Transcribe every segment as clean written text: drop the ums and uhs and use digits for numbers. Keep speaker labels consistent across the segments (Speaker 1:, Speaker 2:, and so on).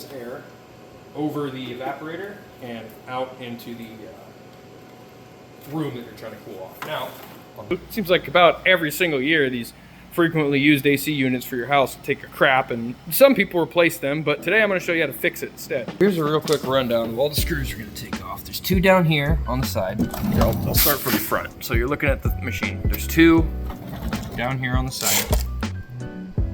Speaker 1: air over the evaporator and out into the room that you're trying to cool off. Now, it seems like about every single year these frequently used AC units for your house take a crap, and some people replace them, but today I'm going to show you how to fix it instead. Here's a real quick rundown of all the screws you're going to take off. There's two down here on the side. Here, I'll start from the front. So you're looking at the machine. There's two down here on the side.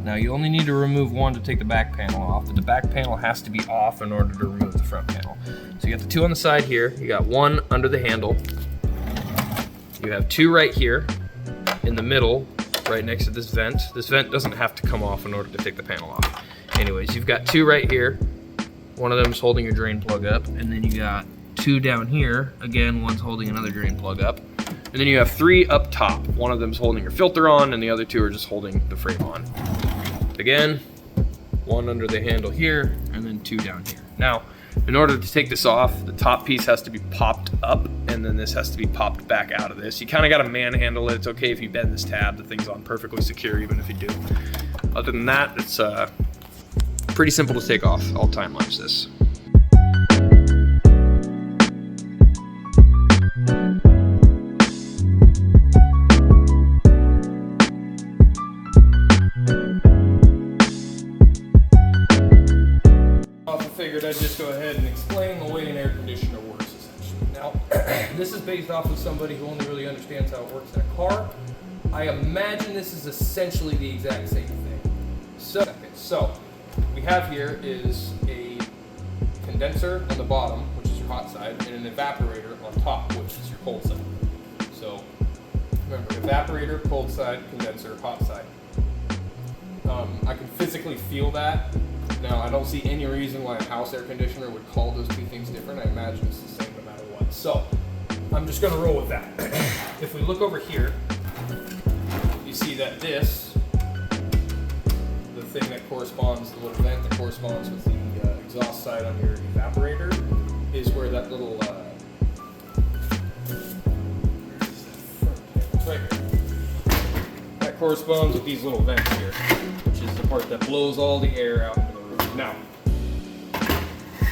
Speaker 1: Now you only need to remove one to take the back panel off, but the back panel has to be off in order to remove the front panel. So you got the two on the side here. You got one under the handle. You have two right here in the middle, right next to this vent. This vent doesn't have to come off in order to take the panel off. Anyways, you've got two right here. One of them is holding your drain plug up, and then you got two down here. Again, one's holding another drain plug up. And then you have three up top. One of them is holding your filter on, and the other two are just holding the frame on. Again, one under the handle here, and then two down here. Now, in order to take this off, the top piece has to be popped up, and then this has to be popped back out of this. You kind of got to manhandle it. It's okay if you bend this tab. The thing's on perfectly secure, even if you do. Other than that, it's pretty simple to take off. I'll time lapse this. Figured I'd just go ahead and explain the way an air conditioner works, essentially. Now, this is based off of somebody who only really understands how it works in a car. I imagine this is essentially the exact same thing. So we have here is a condenser on the bottom, which is your hot side, and an evaporator on top, which is your cold side. So remember, evaporator, cold side, condenser, hot side. I can physically feel that. Now, I don't see any reason why a house air conditioner would call those two things different. I imagine it's the same no matter what. So, I'm just going to roll with that. If we look over here, you see that this, the thing that corresponds, the little vent that corresponds with the exhaust side on your evaporator, is where that little, it's right here. That corresponds with these little vents here, which is the part that blows all the air out into the room. Now,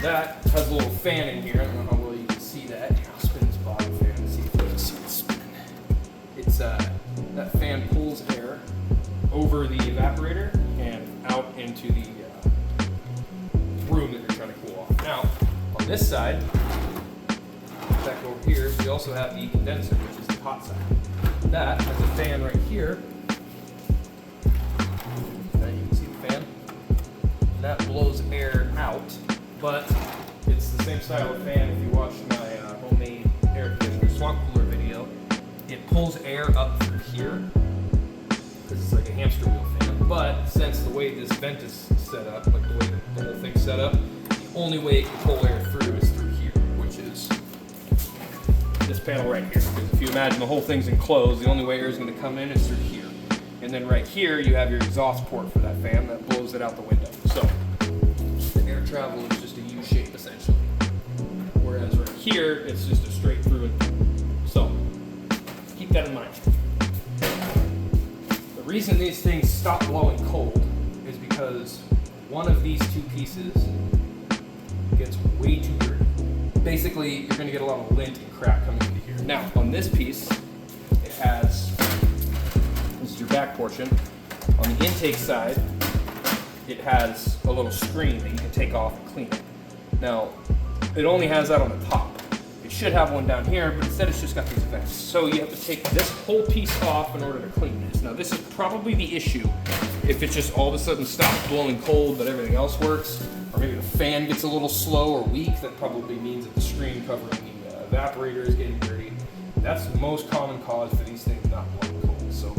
Speaker 1: that has a little fan in here. I don't know how well you can see that. I'll spin this bottom fan and see if you can see it spinning. It's that fan pulls air over the evaporator and out into the room that you're trying to cool off. Now, on this side, back over here, we also have the condenser, which is the hot side. That has a fan right here. That blows air out, but it's the same style of fan. If you watch my homemade air conditioner swamp cooler video, it pulls air up through here because it's like a hamster wheel fan. But since the way this vent is set up, like the way the whole thing's set up, the only way it can pull air through is through here, which is this panel right here. Because if you imagine the whole thing's enclosed, the only way air is going to come in is through here. And then right here, you have your exhaust port for that fan that blows it out the window. So the air travel is just a U shape essentially. Whereas right here, it's just a straight through and through. So keep that in mind. The reason these things stop blowing cold is because one of these two pieces gets way too dirty. Basically, you're going to get a lot of lint and crap coming into here. Now, on this piece, it has, this is your back portion. On the intake side, it has a little screen that you can take off and clean it. Now, it only has that on the top. It should have one down here, but instead it's just got these vents. So you have to take this whole piece off in order to clean this. Now, this is probably the issue. If it just all of a sudden stops blowing cold, but everything else works, or maybe the fan gets a little slow or weak, that probably means that the screen covering the evaporator is getting dirty. That's the most common cause for these things not blowing cold. So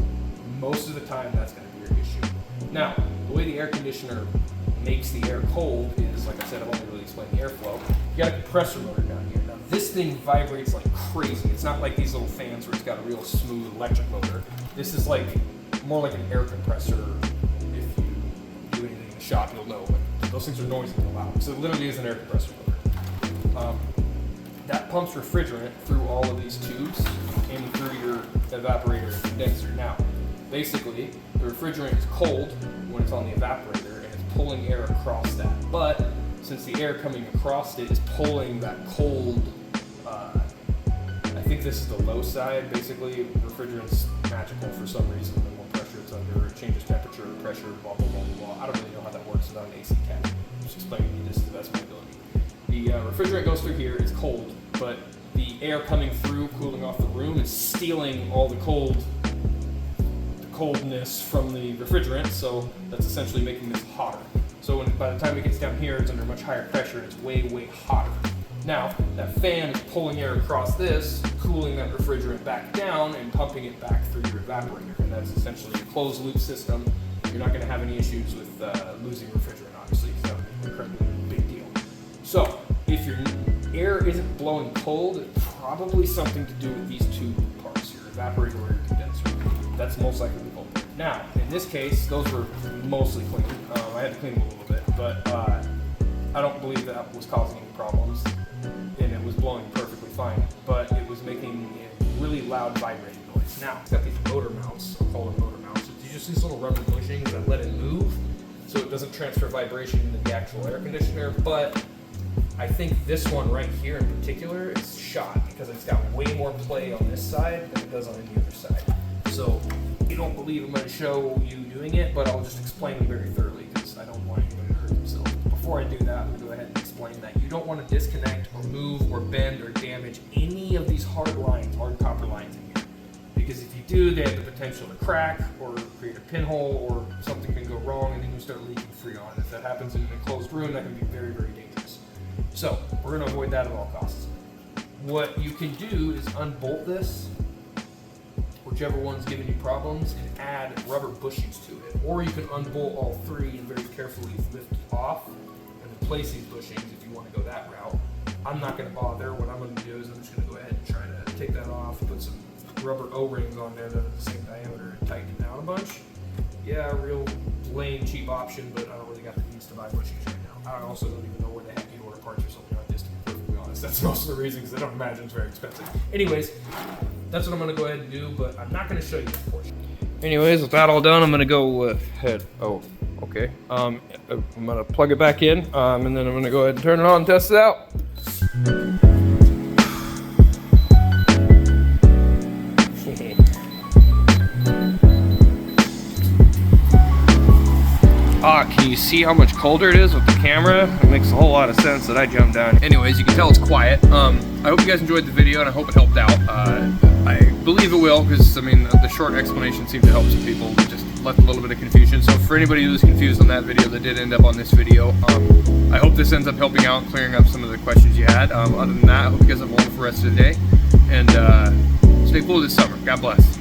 Speaker 1: most of the time, that's going to be your issue. Now, the way the air conditioner makes the air cold is, like I said, I've only really explained the airflow. You got a compressor motor down here. Now, this thing vibrates like crazy. It's not like these little fans where it's got a real smooth electric motor. This is like more like an air compressor. If you do anything in the shop, you'll know. But those things are noisy and loud. So it literally is an air compressor motor. That pumps refrigerant through all of these tubes in through your evaporator and condenser. Now, basically, the refrigerant is cold when it's on the evaporator and it's pulling air across that. But since the air coming across it is pulling that cold, I think this is the low side, basically. Refrigerant's magical for some reason. The more pressure it's under, it changes temperature, pressure, blah, blah, blah, blah, blah. I don't really know how that works without an AC cat. I'm just explaining to you this to the best of my ability. The refrigerant goes through here, it's cold, but the air coming through, cooling off the room, is stealing all the coldness from the refrigerant, so that's essentially making this hotter. So by the time it gets down here, it's under much higher pressure, and it's way, way hotter. Now, that fan is pulling air across this, cooling that refrigerant back down, and pumping it back through your evaporator. And that's essentially a closed loop system. You're not going to have any issues with losing refrigerant, obviously, because that would be an incredibly big deal. So, if your air isn't blowing cold, it's probably something to do with these two parts, your evaporator or your condenser. That's most likely the culprit. Now, in this case, those were mostly clean. I had to clean them a little bit, but I don't believe that was causing any problems, and it was blowing perfectly fine, but it was making a really loud vibrating noise. Now, it's got these motor mounts, I'll call them motor mounts. It's just these little rubber bushings that let it move, so it doesn't transfer vibration into the actual air conditioner, but I think this one right here in particular is shot because it's got way more play on this side than it does on any other side. So, you don't believe I'm going to show you doing it, but I'll just explain it very thoroughly because I don't want anybody to hurt themselves. Before I do that, I'm going to go ahead and explain that you don't want to disconnect or move or bend or damage any of these hard copper lines in here. Because if you do, they have the potential to crack or create a pinhole, or something can go wrong and then you start leaking freon. If that happens in an enclosed room, that can be very, very dangerous. So, we're going to avoid that at all costs. What you can do is unbolt this, whichever one's giving you problems, and add rubber bushings to it. Or you can unbolt all three and very carefully lift it off and replace these bushings if you want to go that route. I'm not going to bother. What I'm going to do is I'm just going to go ahead and try to take that off, put some rubber O-rings on there that are the same diameter, and tighten it down a bunch. Yeah, real lame, cheap option, but I don't really got the means to buy bushings right now. I also don't even know where the heck you order parts or something like this, to be perfectly honest. That's most of the reason, because I don't imagine it's very expensive. Anyways, that's what I'm going to go ahead and do, but I'm not going to show you that portion. Anyways, with that all done, I'm going to go ahead. Oh, okay. I'm going to plug it back in, and then I'm going to go ahead and turn it on and test it out. Can you see how much colder it is with the camera? It makes a whole lot of sense that I jumped down. Anyways, you can tell it's quiet. I hope you guys enjoyed the video, and I hope it helped out. I believe it will, because I mean the short explanation seemed to help some people. Just left a little bit of confusion. So for anybody who was confused on that video that did end up on this video, I hope this ends up helping out, clearing up some of the questions you had. Other than that, I hope you guys have a wonderful rest of the day, and stay cool this summer. God bless.